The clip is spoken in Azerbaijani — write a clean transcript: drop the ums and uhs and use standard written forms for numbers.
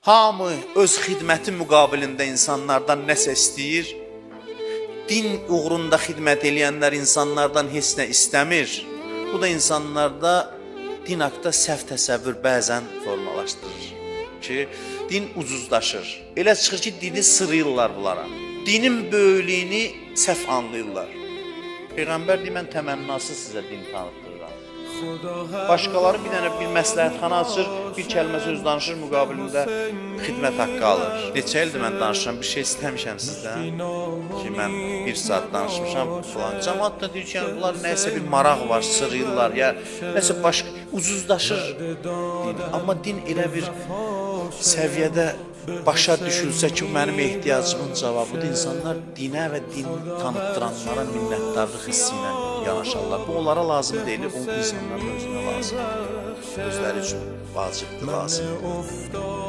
Hamı öz xidməti müqabilində insanlardan nəsə istəyir. Din uğrunda xidmət eləyənlər insanlardan heç nə istəmir. Bu da insanlarda din haqqında səhv təsəvvür bəzən formalaşdırır ki, din ucuzlaşır. Elə çıxır ki, dini sırıyırlar bunlara. Dinin böyüklüyünü səhv anlayırlar. Peyğəmbər deyir, mən təmənnasız sizə din tanıtdırıram. Başqaları bir dənə bir məsləhətxana açır, bir kəlmə söz danışır, müqabilində xidmət haqqı alır. Neçə ildir mən danışıram, bir şey istəmişəm sizdən ki, mən bir saat danışmışam falan. Cəmaat da deyir ki, yəni, bunlar nəyəsə bir maraq var, sırıyırlar, ya nəsə başqa, ucuzlaşır din. Amma din elə bir səviyyədə başa düşülsə ki, mənim ehtiyacımın cavabıdır. İnsanlar dinə və din tanıtdıranlara minnətdarlıq hissi ilə yanaşarlar. Bu onlara lazım deyil, o insanların özünə lazım. Özləri üçün vacibdir, lazımdır.